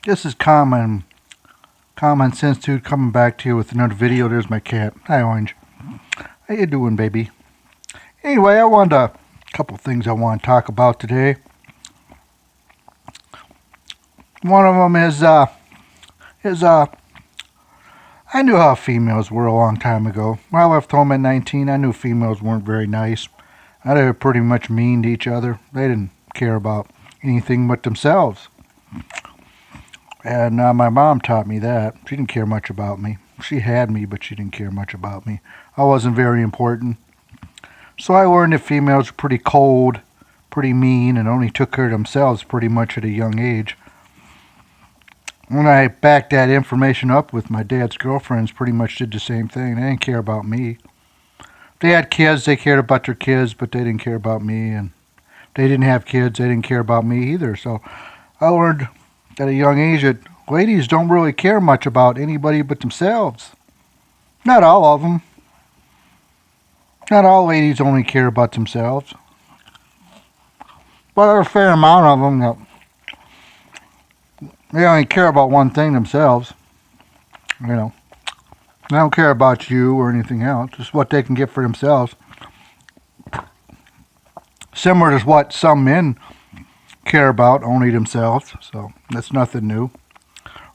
This is Common Sense Dude coming back to you with another video. There's my cat. Hi, Orange. How you doing, baby? Anyway, a couple things I want to talk about today. One of them is I knew how females were a long time ago. When I left home at 19, I knew females weren't very nice. They were pretty much mean to each other. They didn't care about anything but themselves. And my mom taught me that. She didn't care much about me. She had me, but she didn't care much about me. I wasn't very important. So I learned that females were pretty cold, pretty mean, and only took care of themselves pretty much at a young age. When I backed that information up with my dad's girlfriends, pretty much did the same thing. They didn't care about me. If they had kids, they cared about their kids, but they didn't care about me. And if they didn't have kids, they didn't care about me either. So I learned at a young age that ladies don't really care much about anybody but themselves. Not all of them. Not all ladies only care about themselves. But there are a fair amount of them that they only care about one thing themselves. You know, they don't care about you or anything else. Just what they can get for themselves. Similar to what some men care about only themselves. So that's nothing new.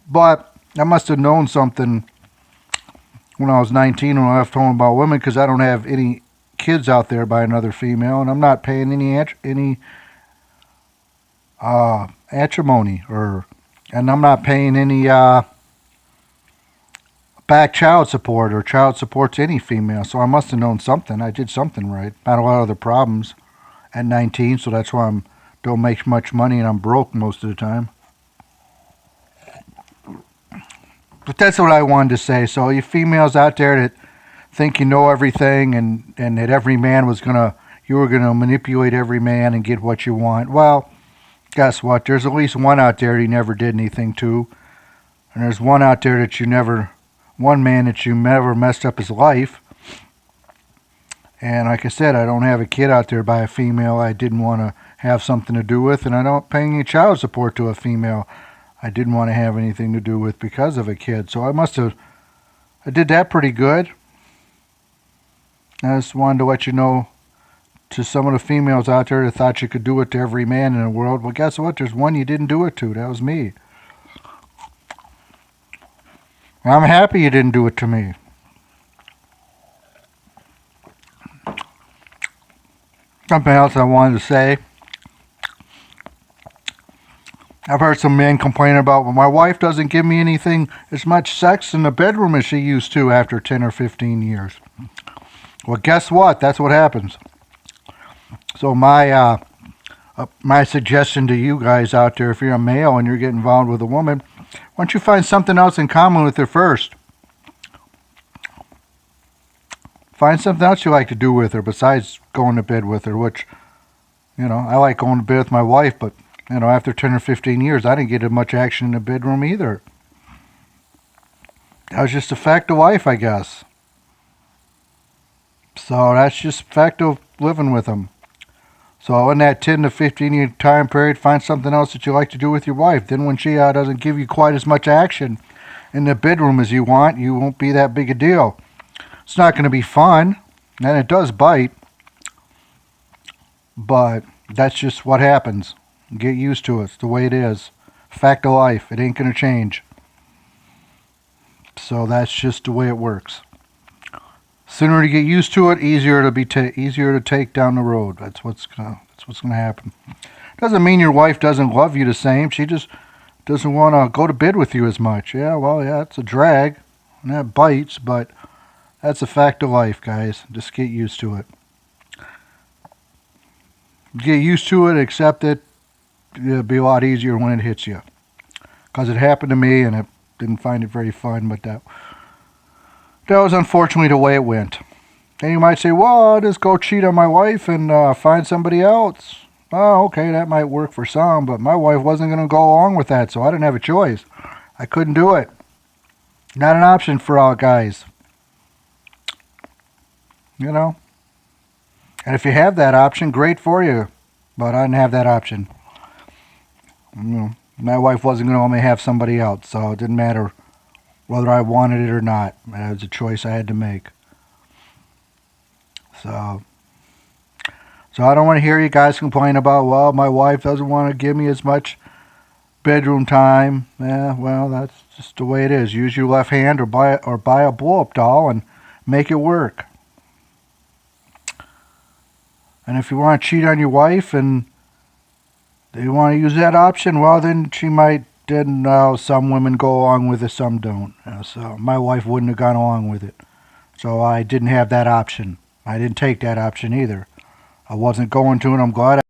But I must have known something when I was 19 when I left home about women, because I don't have any kids out there by another female, and I'm not paying any atrimony, and I'm not paying any back child support or child support to any female. So I must have known something. I did something right. I had a lot of other problems at 19, so that's why I don't make much money and I'm broke most of the time. But that's what I wanted to say. So you females out there that think you know everything and that every man you were gonna manipulate every man and get what you want. Well, guess what? There's at least one out there you never did anything to. And there's one out there one man that you never messed up his life. And like I said, I don't have a kid out there by a female I didn't want to have something to do with, and I don't pay any child support to a female I didn't want to have anything to do with because of a kid. So I did that pretty good. I just wanted to let you know, to some of the females out there that thought you could do it to every man in the world. Well, guess what? There's one you didn't do it to. That was me. I'm happy you didn't do it to me. Something else I wanted to say. I've heard some men complain about, well, my wife doesn't give me as much sex in the bedroom as she used to after 10 or 15 years. Well, guess what? That's what happens. So my suggestion to you guys out there, if you're a male and you're getting involved with a woman, why don't you find something else in common with her first? Find something else you like to do with her besides going to bed with her, which, I like going to bed with my wife, but, after 10 or 15 years, I didn't get as much action in the bedroom either. That was just a fact of life, I guess. So that's just a fact of living with them. So in that 10 to 15 year time period, find something else that you like to do with your wife. Then when she doesn't give you quite as much action in the bedroom as you want, you won't be that big a deal. It's not going to be fun, and it does bite. But that's just what happens. Get used to it. It's the way it is. Fact of life. It ain't going to change. So that's just the way it works. Sooner you get used to it, easier to take down the road. That's what's gonna happen. Doesn't mean your wife doesn't love you the same. She just doesn't want to go to bed with you as much. Yeah, it's a drag, and that bites, but that's a fact of life, guys. Just get used to it. Get used to it, accept it. It'll be a lot easier when it hits you. Because it happened to me, and I didn't find it very fun, but that was unfortunately the way it went. And you might say, well, I'll just go cheat on my wife and find somebody else. Oh, okay, that might work for some, but my wife wasn't going to go along with that, so I didn't have a choice. I couldn't do it. Not an option for all guys. And if you have that option, great for you. But I didn't have that option. My wife wasn't going to let me have somebody else, so it didn't matter whether I wanted it or not. It was a choice I had to make. So I don't want to hear you guys complain about, well, my wife doesn't want to give me as much bedroom time. Yeah, well, that's just the way it is. Use your left hand or buy a blow-up doll and make it work. And if you want to cheat on your wife and you want to use that option, well, then she might. Then some women go along with it, some don't. So my wife wouldn't have gone along with it. So I didn't have that option. I didn't take that option either. I wasn't going to, and I'm glad